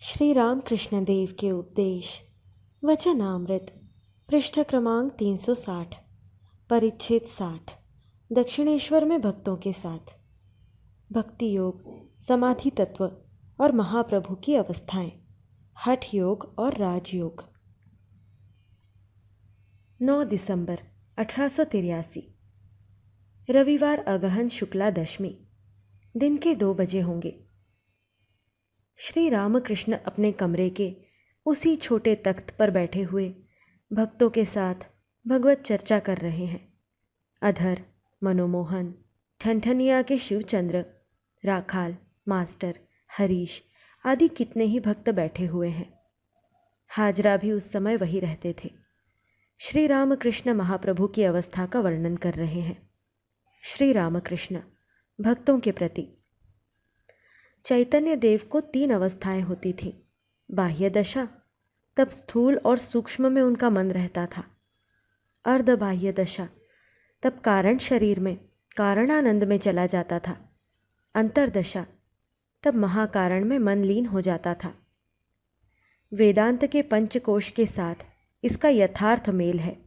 श्री रामकृष्ण देव के उपदेश वचनामृत पृष्ठ क्रमांक 360 परिच्छेद 60 दक्षिणेश्वर में भक्तों के साथ भक्ति योग, समाधि तत्व और महाप्रभु की अवस्थाएं, हठ योग और राजयोग। 9 दिसंबर 1883 रविवार अगहन शुक्ला दशमी, दिन के 2 बजे होंगे। श्री रामकृष्ण अपने कमरे के उसी छोटे तख्त पर बैठे हुए भक्तों के साथ भगवत चर्चा कर रहे हैं। अधर, मनोमोहन, ठनठनिया के शिवचंद्र, राखाल, मास्टर, हरीश आदि कितने ही भक्त बैठे हुए हैं। हाजरा भी उस समय वही रहते थे। श्री रामकृष्ण महाप्रभु की अवस्था का वर्णन कर रहे हैं। श्री रामकृष्ण भक्तों के प्रति। चैतन्य देव को 3 अवस्थाएं होती थीं। बाह्य दशा, तब स्थूल और सूक्ष्म में उनका मन रहता था। अर्ध बाह्य दशा, तब कारण शरीर में कारणानंद में चला जाता था। अंतर्दशा, तब महाकारण में मन लीन हो जाता था। वेदांत के पंचकोश के साथ इसका यथार्थ मेल है।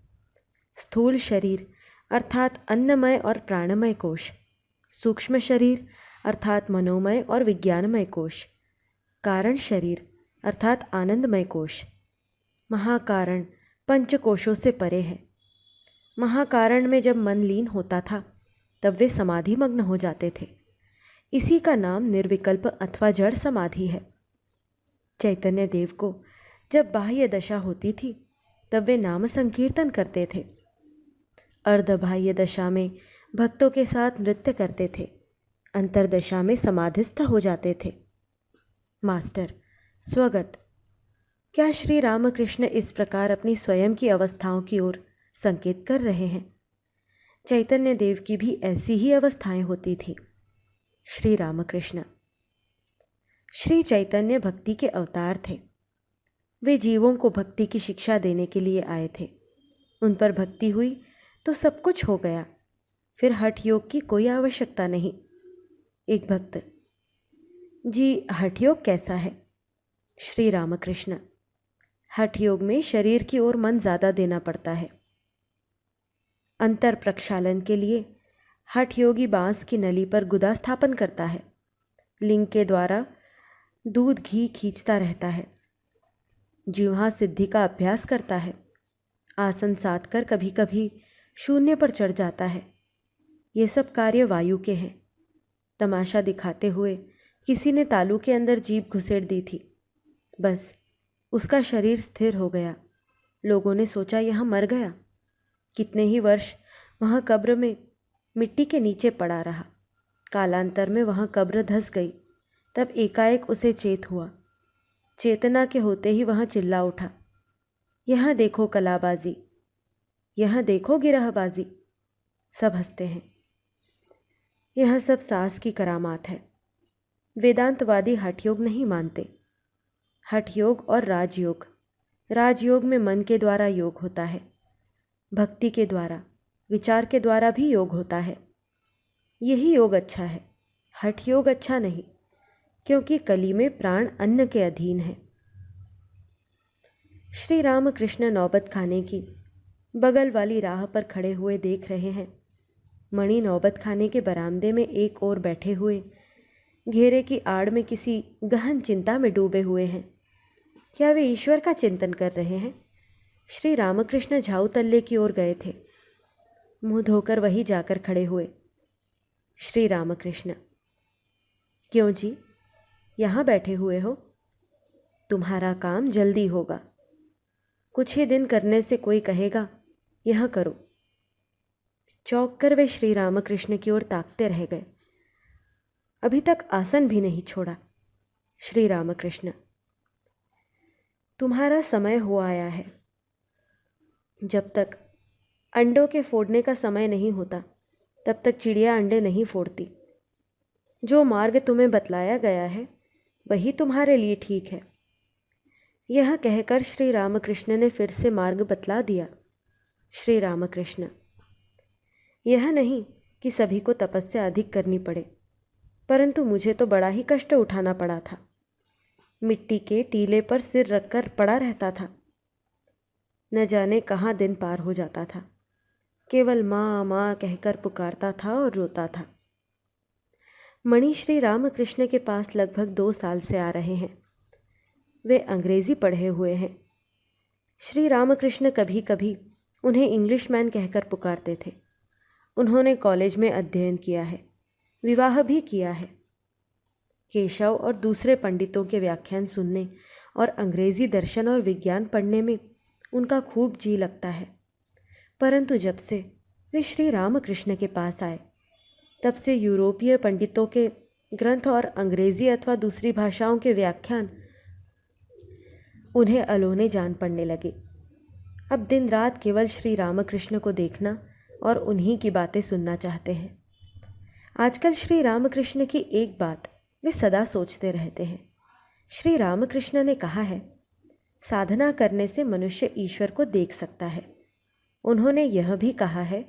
स्थूल शरीर अर्थात अन्नमय और प्राणमय कोश, सूक्ष्म शरीर अर्थात मनोमय और विज्ञानमय कोश, कारण शरीर अर्थात आनंदमय कोश। महाकारण पंचकोशों से परे है। महाकारण में जब मन लीन होता था तब वे समाधिमग्न हो जाते थे। इसी का नाम निर्विकल्प अथवा जड़ समाधि है। चैतन्य देव को जब बाह्य दशा होती थी तब वे नाम संकीर्तन करते थे। अर्धबाह्य दशा में भक्तों के साथ नृत्य करते थे। अंतर्दशा में समाधिस्थ हो जाते थे। मास्टर स्वगत। क्या श्री रामकृष्ण इस प्रकार अपनी स्वयं की अवस्थाओं की ओर संकेत कर रहे हैं? चैतन्य देव की भी ऐसी ही अवस्थाएं होती थीं। श्री रामकृष्ण। श्री चैतन्य भक्ति के अवतार थे। वे जीवों को भक्ति की शिक्षा देने के लिए आए थे। उन पर भक्ति हुई तो सब कुछ हो गया, फिर हठ योग की कोई आवश्यकता नहीं। एक भक्त: जी, हठ योग कैसा है? श्री रामकृष्ण। हठ योग में शरीर की ओर मन ज़्यादा देना पड़ता है। अंतर प्रक्षालन के लिए हठ योगी बांस की नली पर गुदा स्थापन करता है। लिंग के द्वारा दूध घी खींचता रहता है। जिह्वा सिद्धि का अभ्यास करता है। आसन साध कर कभी कभी शून्य पर चढ़ जाता है। ये सब कार्य वायु के हैं। तमाशा दिखाते हुए किसी ने तालू के अंदर जीभ घुसेड़ दी थी। बस उसका शरीर स्थिर हो गया। लोगों ने सोचा यह मर गया। कितने ही वर्ष वहाँ कब्र में मिट्टी के नीचे पड़ा रहा। कालांतर में वहाँ कब्र धंस गई। तब एकाएक उसे चेत हुआ। चेतना के होते ही वहाँ चिल्ला उठा, यहाँ देखो कलाबाजी, यहाँ देखो गिरहबाजी। सब हंसते हैं। यह सब सास की करामात है। वेदांतवादी हठ योग नहीं मानते। हठ योग और राजयोग। राजयोग में मन के द्वारा योग होता है। भक्ति के द्वारा, विचार के द्वारा भी योग होता है। यही योग अच्छा है। हठ योग अच्छा नहीं, क्योंकि कली में प्राण अन्न के अधीन है। श्री रामकृष्ण नौबत खाने की बगल वाली राह पर खड़े हुए देख रहे हैं। मणि नौबत खाने के बरामदे में एक ओर बैठे हुए घेरे की आड़ में किसी गहन चिंता में डूबे हुए हैं। क्या वे ईश्वर का चिंतन कर रहे हैं? श्री रामकृष्ण झाऊ तल्ले की ओर गए थे। मुंह धोकर वहीं जाकर खड़े हुए। श्री रामकृष्ण: क्यों जी, यहाँ बैठे हुए हो? तुम्हारा काम जल्दी होगा। कुछ ही दिन करने से कोई कहेगा यह करो। चौंक कर वे श्री रामकृष्ण की ओर ताकते रह गए। अभी तक आसन भी नहीं छोड़ा। श्री रामकृष्ण: तुम्हारा समय हो आया है। जब तक अंडों के फोड़ने का समय नहीं होता तब तक चिड़िया अंडे नहीं फोड़ती। जो मार्ग तुम्हें बतलाया गया है वही तुम्हारे लिए ठीक है। यह कहकर श्री रामकृष्ण ने फिर से मार्ग बतला दिया। श्री रामकृष्ण: यह नहीं कि सभी को तपस्या अधिक करनी पड़े, परंतु मुझे तो बड़ा ही कष्ट उठाना पड़ा था। मिट्टी के टीले पर सिर रखकर पड़ा रहता था। न जाने कहाँ दिन पार हो जाता था। केवल माँ माँ कहकर पुकारता था और रोता था। मणि श्री रामकृष्ण के पास लगभग 2 साल से आ रहे हैं। वे अंग्रेजी पढ़े हुए हैं। श्री रामकृष्ण कभी कभी उन्हें इंग्लिश मैन कहकर पुकारते थे। उन्होंने कॉलेज में अध्ययन किया है, विवाह भी किया है। केशव और दूसरे पंडितों के व्याख्यान सुनने और अंग्रेजी दर्शन और विज्ञान पढ़ने में उनका खूब जी लगता है। परंतु जब से वे श्री रामकृष्ण के पास आए, तब से यूरोपीय पंडितों के ग्रंथ और अंग्रेजी अथवा दूसरी भाषाओं के व्याख्यान उन्हें अलोने जान पड़ने लगे। अब दिन रात केवल श्री रामकृष्ण को देखना और उन्हीं की बातें सुनना चाहते हैं। आजकल श्री रामकृष्ण की एक बात वे सदा सोचते रहते हैं। श्री रामकृष्ण ने कहा है, साधना करने से मनुष्य ईश्वर को देख सकता है। उन्होंने यह भी कहा है,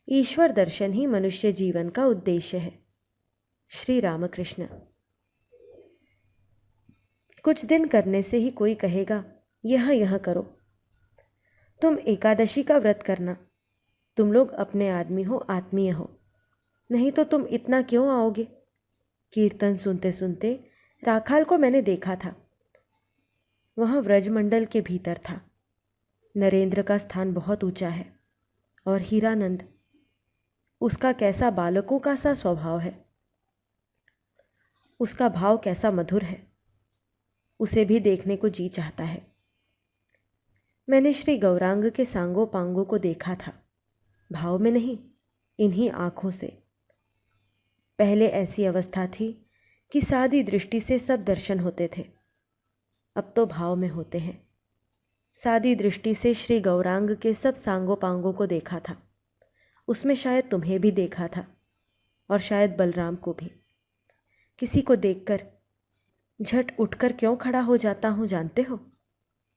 ईश्वर दर्शन ही मनुष्य जीवन का उद्देश्य है। श्री रामकृष्ण। कुछ दिन करने से ही कोई कहेगा, यह करो। तुम एकादशी का व्रत करना। तुम लोग अपने आदमी हो, आत्मीय हो, नहीं तो तुम इतना क्यों आओगे? कीर्तन सुनते सुनते राखाल को मैंने देखा था। वह व्रजमंडल के भीतर था। नरेंद्र का स्थान बहुत ऊंचा है। और हीरानंद, उसका कैसा बालकों का सा स्वभाव है। उसका भाव कैसा मधुर है। उसे भी देखने को जी चाहता है। मैंने श्री गौरांग के सांगो पांगो को देखा था, भाव में नहीं, इन्हीं आँखों से। पहले ऐसी अवस्था थी कि सादी दृष्टि से सब दर्शन होते थे, अब तो भाव में होते हैं। सादी दृष्टि से श्री गौरांग के सब सांगो पांगों को देखा था। उसमें शायद तुम्हें भी देखा था और शायद बलराम को भी। किसी को देखकर झट उठकर क्यों खड़ा हो जाता हूँ जानते हो?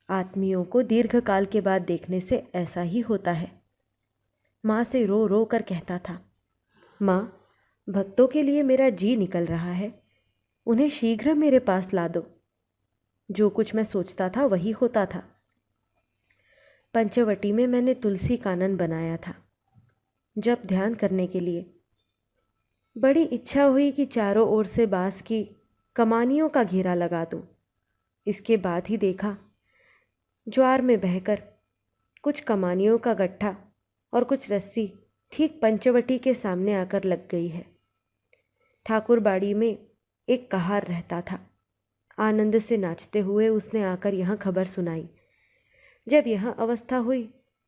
आत्मियों को दीर्घकाल के बाद देखने से ऐसा ही होता है। माँ से रो रो कर कहता था, माँ, भक्तों के लिए मेरा जी निकल रहा है, उन्हें शीघ्र मेरे पास ला दो। जो कुछ मैं सोचता था वही होता था। पंचवटी में मैंने तुलसी कानन बनाया था जब ध्यान करने के लिए। बड़ी इच्छा हुई कि चारों ओर से बांस की कमानियों का घेरा लगा दूं। इसके बाद ही देखा, ज्वार में बहकर कुछ कमानियों का गट्ठा और कुछ रस्सी ठीक पंचवटी के सामने आकर लग गई है। ठाकुरबाड़ी में एक कहार रहता था। आनंद से नाचते हुए उसने आकर यहाँ खबर सुनाई। जब यह अवस्था हुई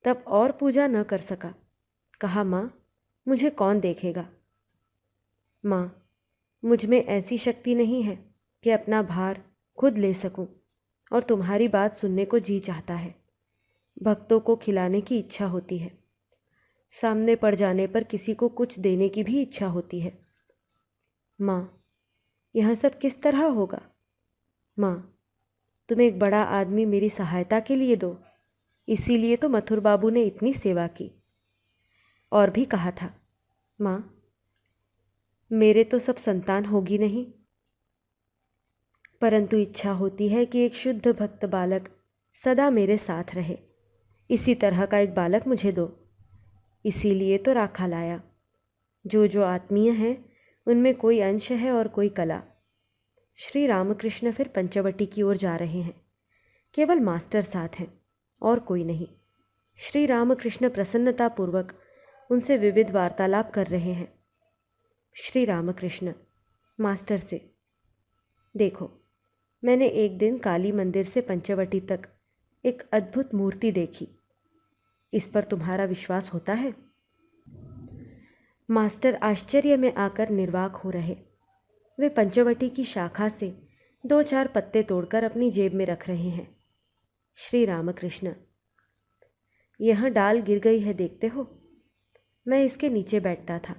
तब और पूजा न कर सका। कहा, माँ, मुझे कौन देखेगा? माँ, मुझ में ऐसी शक्ति नहीं है कि अपना भार खुद ले सकूं, और तुम्हारी बात सुनने को जी चाहता है। भक्तों को खिलाने की इच्छा होती है। सामने पड़ जाने पर किसी को कुछ देने की भी इच्छा होती है। माँ, यह सब किस तरह होगा? माँ, तुम एक बड़ा आदमी मेरी सहायता के लिए दो, इसीलिए तो मथुर बाबू ने इतनी सेवा की। और भी कहा था, माँ, मेरे तो सब संतान होगी नहीं, परंतु इच्छा होती है कि एक शुद्ध भक्त बालक सदा मेरे साथ रहे। इसी तरह का एक बालक मुझे दो। इसीलिए तो राखा लाया। जो जो आत्मीय हैं उनमें कोई अंश है और कोई कला। श्री रामकृष्ण फिर पंचवटी की ओर जा रहे हैं। केवल मास्टर साथ हैं और कोई नहीं। श्री रामकृष्ण प्रसन्नतापूर्वक उनसे विविध वार्तालाप कर रहे हैं। श्री रामकृष्ण मास्टर से, देखो, मैंने एक दिन काली मंदिर से पंचवटी तक एक अद्भुत मूर्ति देखी। इस पर तुम्हारा विश्वास होता है? मास्टर आश्चर्य में आकर निर्वाक हो रहे। वे पंचवटी की शाखा से 2-4 पत्ते तोड़कर अपनी जेब में रख रहे हैं। श्री रामकृष्ण, यह डाल गिर गई है, देखते हो? मैं इसके नीचे बैठता था।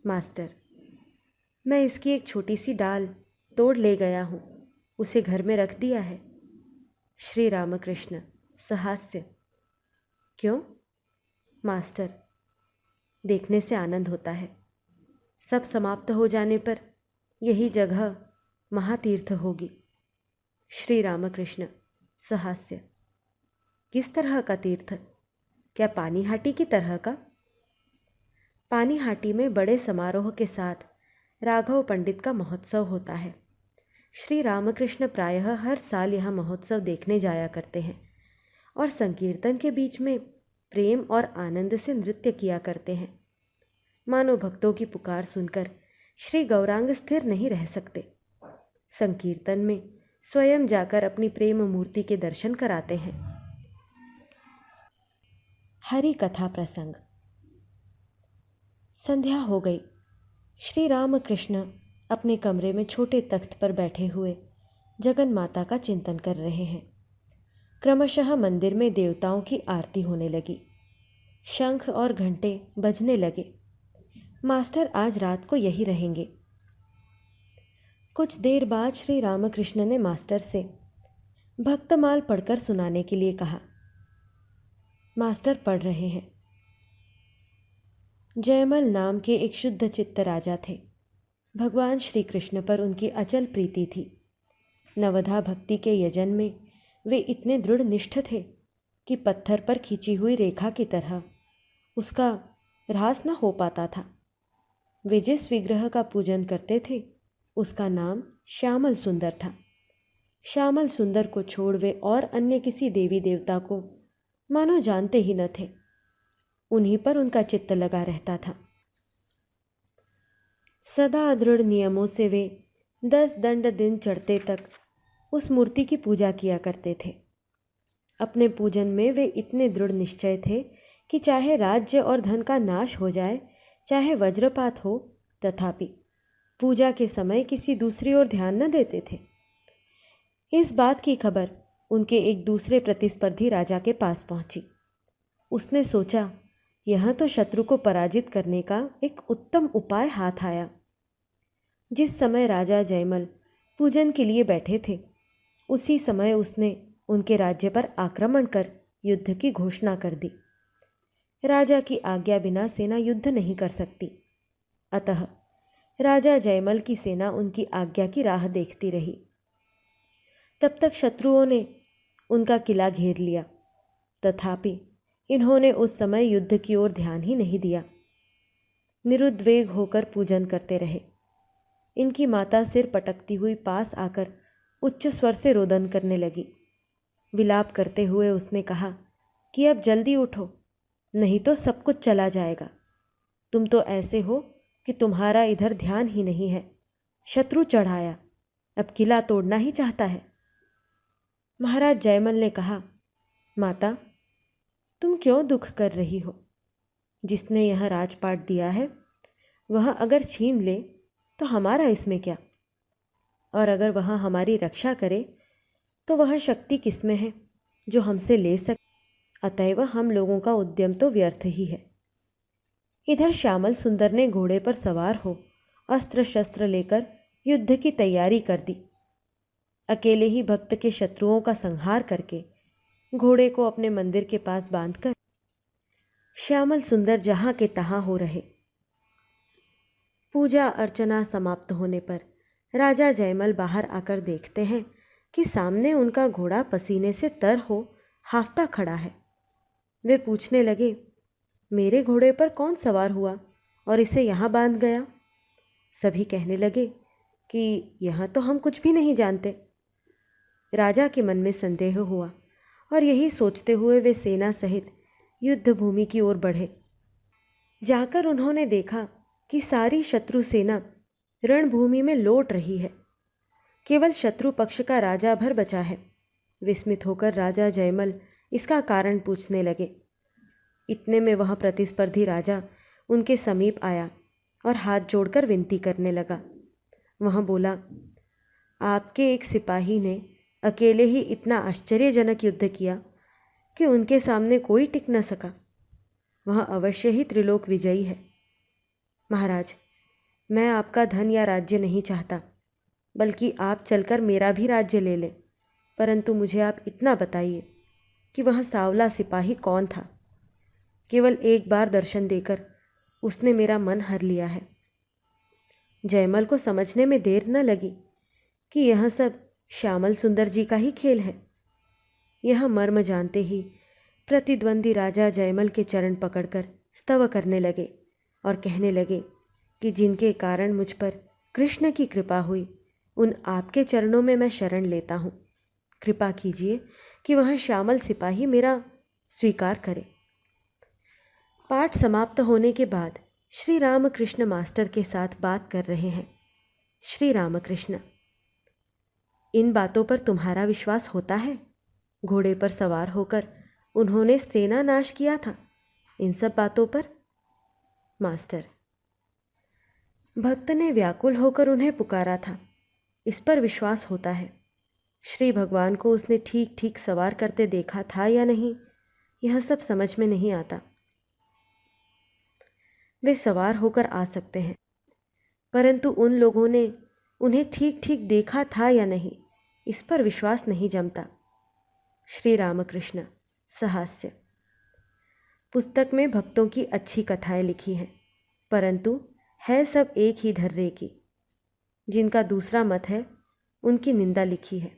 मास्टर, मैं इसकी एक छोटी सी डाल तोड़ ले गया हूँ, उसे घर में रख दिया है। श्री रामकृष्ण सहास्य, क्यों? मास्टर, देखने से आनंद होता है। सब समाप्त हो जाने पर यही जगह महातीर्थ होगी। श्री रामकृष्ण सहास्य। किस तरह का तीर्थ? क्या पानीहाटी की तरह का? पानीहाटी में बड़े समारोह के साथ राघव पंडित का महोत्सव होता है। श्री रामकृष्ण प्रायः हर साल यह महोत्सव देखने जाया करते हैं और संकीर्तन के बीच में प्रेम और आनंद से नृत्य किया करते हैं। मानो भक्तों की पुकार सुनकर श्री गौरांग स्थिर नहीं रह सकते। संकीर्तन में स्वयं जाकर अपनी प्रेम मूर्ति के दर्शन कराते हैं। हरि कथा प्रसंग। संध्या हो गई। श्री रामकृष्ण अपने कमरे में छोटे तख्त पर बैठे हुए जगन माता का चिंतन कर रहे हैं। क्रमशः मंदिर में देवताओं की आरती होने लगी। शंख और घंटे बजने लगे। मास्टर आज रात को यही रहेंगे। कुछ देर बाद श्री रामकृष्ण ने मास्टर से भक्तमाल पढ़कर सुनाने के लिए कहा। मास्टर पढ़ रहे हैं। जयमल नाम के एक शुद्ध चित्त राजा थे। भगवान श्री कृष्ण पर उनकी अचल प्रीति थी। नवधा भक्ति के यजन में वे इतने दृढ़ निष्ठ थे कि पत्थर पर खींची हुई रेखा की तरह उसका ह्रास न हो पाता था। वे जिस विग्रह का पूजन करते थे उसका नाम श्यामल सुंदर था। श्यामल सुंदर को छोड़ वे और अन्य किसी देवी देवता को मानो जानते ही न थे। उन्हीं पर उनका चित्त लगा रहता था। सदा दृढ़ नियमों से वे 10 दंड दिन चढ़ते तक उस मूर्ति की पूजा किया करते थे। अपने पूजन में वे इतने दृढ़ निश्चय थे कि चाहे राज्य और धन का नाश हो जाए, चाहे वज्रपात हो, तथापि पूजा के समय किसी दूसरी ओर ध्यान न देते थे। इस बात की खबर उनके एक दूसरे प्रतिस्पर्धी राजा के पास पहुंची। उसने सोचा, यह तो शत्रु को पराजित करने का एक उत्तम उपाय हाथ आया। जिस समय राजा जयमल पूजन के लिए बैठे थे, उसी समय उसने उनके राज्य पर आक्रमण कर युद्ध की घोषणा कर दी। राजा की आज्ञा बिना सेना युद्ध नहीं कर सकती। अतः राजा जयमल की सेना उनकी आज्ञा की राह देखती रही। तब तक शत्रुओं ने उनका किला घेर लिया। तथापि इन्होंने उस समय युद्ध की ओर ध्यान ही नहीं दिया। निरुद्वेग होकर पूजन करते रहे। इनकी माता सिर पटकती हुई पास आकर उच्च स्वर से रोदन करने लगी। विलाप करते हुए उसने कहा कि अब जल्दी उठो, नहीं तो सब कुछ चला जाएगा। तुम तो ऐसे हो कि तुम्हारा इधर ध्यान ही नहीं है। शत्रु चढ़ाया, अब किला तोड़ना ही चाहता है। महाराज जयमल ने कहा, माता, तुम क्यों दुख कर रही हो? जिसने यह राजपाट दिया है वह अगर छीन ले तो हमारा इसमें क्या? और अगर वह हमारी रक्षा करे तो वह शक्ति किसमें है जो हमसे ले सके? अतएव हम लोगों का उद्यम तो व्यर्थ ही है। इधर श्यामल सुंदर ने घोड़े पर सवार हो अस्त्र शस्त्र लेकर युद्ध की तैयारी कर दी। अकेले ही भक्त के शत्रुओं का संहार करके घोड़े को अपने मंदिर के पास बांधकर श्यामल सुंदर जहाँ के तहाँ हो रहे। पूजा अर्चना समाप्त होने पर राजा जयमल बाहर आकर देखते हैं कि सामने उनका घोड़ा पसीने से तर हो हांफता खड़ा है। वे पूछने लगे, मेरे घोड़े पर कौन सवार हुआ और इसे यहाँ बांध गया? सभी कहने लगे कि यहाँ तो हम कुछ भी नहीं जानते। राजा के मन में संदेह हुआ और यही सोचते हुए वे सेना सहित युद्ध भूमि की ओर बढ़े। जाकर उन्होंने देखा कि सारी शत्रु सेना रणभूमि में लौट रही है। केवल शत्रु पक्ष का राजा भर बचा है। विस्मित होकर राजा जयमल इसका कारण पूछने लगे। इतने में वह प्रतिस्पर्धी राजा उनके समीप आया और हाथ जोड़कर विनती करने लगा। वह बोला, आपके एक सिपाही ने अकेले ही इतना आश्चर्यजनक युद्ध किया कि उनके सामने कोई टिक न सका। वह अवश्य ही त्रिलोक विजयी है। महाराज, मैं आपका धन या राज्य नहीं चाहता, बल्कि आप चलकर मेरा भी राज्य ले लें, परंतु मुझे आप इतना बताइए कि वह सांवला सिपाही कौन था? केवल एक बार दर्शन देकर उसने मेरा मन हर लिया है। जयमल को समझने में देर न लगी कि यह सब श्यामल सुंदर जी का ही खेल है। यह मर्म जानते ही प्रतिद्वंदी राजा जयमल के चरण पकड़कर स्तव करने लगे और कहने लगे कि जिनके कारण मुझ पर कृष्ण की कृपा हुई, उन आपके चरणों में मैं शरण लेता हूँ। कृपा कीजिए कि वह श्यामल सिपाही मेरा स्वीकार करे। पाठ समाप्त होने के बाद श्री रामकृष्ण मास्टर के साथ बात कर रहे हैं। श्री रामकृष्ण: इन बातों पर तुम्हारा विश्वास होता है? घोड़े पर सवार होकर उन्होंने सेना नाश किया था, इन सब बातों पर? मास्टर: भक्त ने व्याकुल होकर उन्हें पुकारा था, इस पर विश्वास होता है। श्री भगवान को उसने ठीक ठीक सवार करते देखा था या नहीं, यह सब समझ में नहीं आता। वे सवार होकर आ सकते हैं, परंतु उन लोगों ने उन्हें ठीक ठीक देखा था या नहीं, इस पर विश्वास नहीं जमता। श्री रामकृष्ण सहास्य: पुस्तक में भक्तों की अच्छी कथाएं लिखी हैं, परंतु है सब एक ही ढर्रे की। जिनका दूसरा मत है उनकी निंदा लिखी है।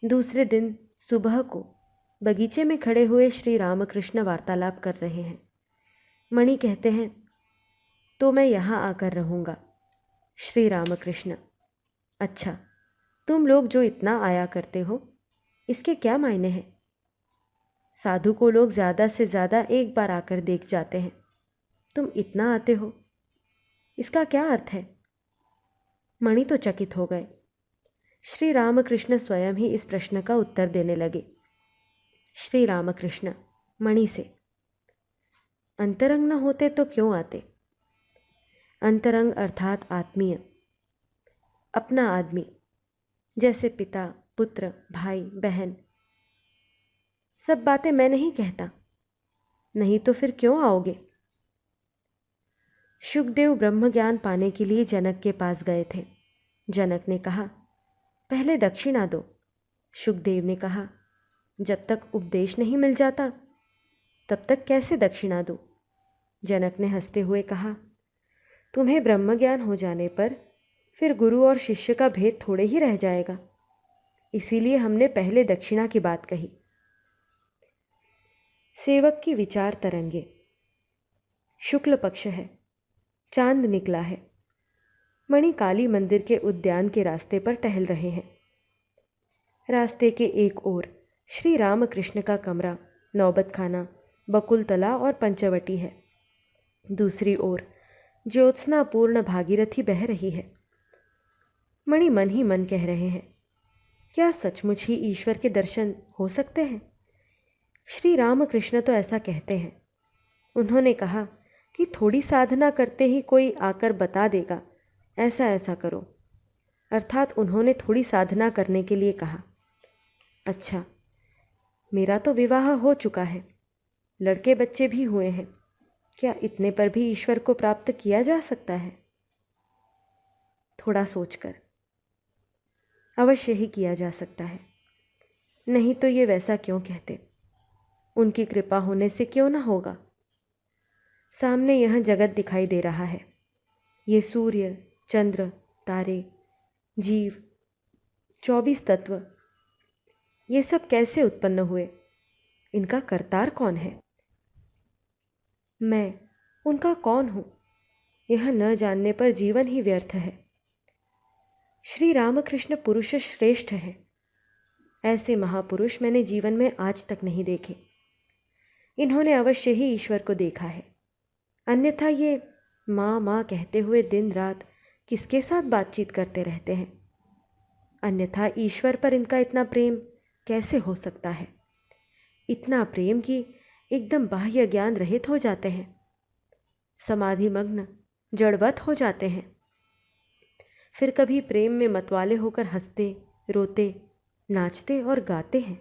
दूसरे दिन सुबह को बगीचे में खड़े हुए श्री रामकृष्ण वार्तालाप कर रहे हैं। मणि कहते हैं, तो मैं यहाँ आकर रहूँगा। श्री रामकृष्ण: अच्छा, तुम लोग जो इतना आया करते हो, इसके क्या मायने हैं? साधु को लोग ज़्यादा से ज़्यादा एक बार आकर देख जाते हैं, तुम इतना आते हो, इसका क्या अर्थ है? मणि तो चकित हो गए। श्री रामकृष्ण स्वयं ही इस प्रश्न का उत्तर देने लगे। श्री रामकृष्ण मणि से: अंतरंग न होते तो क्यों आते? अंतरंग अर्थात आत्मीय, अपना आदमी, जैसे पिता, पुत्र, भाई, बहन। सब बातें मैं नहीं कहता, नहीं तो फिर क्यों आओगे? शुकदेव ब्रह्म ज्ञान पाने के लिए जनक के पास गए थे। जनक ने कहा, पहले दक्षिणा दो। शुकदेव ने कहा, जब तक उपदेश नहीं मिल जाता तब तक कैसे दक्षिणा दूं? जनक ने हंसते हुए कहा, तुम्हें ब्रह्म ज्ञान हो जाने पर फिर गुरु और शिष्य का भेद थोड़े ही रह जाएगा, इसीलिए हमने पहले दक्षिणा की बात कही। सेवक की विचार तरंगे। शुक्ल पक्ष है, चांद निकला है। मणि काली मंदिर के उद्यान के रास्ते पर टहल रहे हैं। रास्ते के एक ओर श्री रामकृष्ण का कमरा, नौबत खाना, बकुलतला और पंचवटी है। दूसरी ओर ज्योत्सनापूर्ण भागीरथी बह रही है। मणि मन ही मन कह रहे हैं, क्या सचमुच ही ईश्वर के दर्शन हो सकते हैं? श्री रामकृष्ण तो ऐसा कहते हैं। उन्होंने कहा कि थोड़ी साधना करते ही कोई आकर बता देगा, ऐसा ऐसा करो। अर्थात उन्होंने थोड़ी साधना करने के लिए कहा। अच्छा, मेरा तो विवाह हो चुका है, लड़के बच्चे भी हुए हैं, क्या इतने पर भी ईश्वर को प्राप्त किया जा सकता है? थोड़ा सोचकर, अवश्य ही किया जा सकता है, नहीं तो ये वैसा क्यों कहते? उनकी कृपा होने से क्यों ना होगा? सामने यह जगत दिखाई दे रहा है, ये सूर्य, चंद्र, तारे, जीव, 24 तत्व, ये सब कैसे उत्पन्न हुए? इनका करतार कौन है? मैं उनका कौन हूँ? यह न जानने पर जीवन ही व्यर्थ है। श्री रामकृष्ण पुरुष श्रेष्ठ है। ऐसे महापुरुष मैंने जीवन में आज तक नहीं देखे। इन्होंने अवश्य ही ईश्वर को देखा है, अन्यथा ये माँ माँ कहते हुए दिन रात किसके साथ बातचीत करते रहते हैं? अन्यथा ईश्वर पर इनका इतना प्रेम कैसे हो सकता है? इतना प्रेम कि एकदम बाह्य ज्ञान रहित हो जाते हैं, समाधि मग्न, जड़वत हो जाते हैं। फिर कभी प्रेम में मतवाले होकर हंसते, रोते, नाचते और गाते हैं।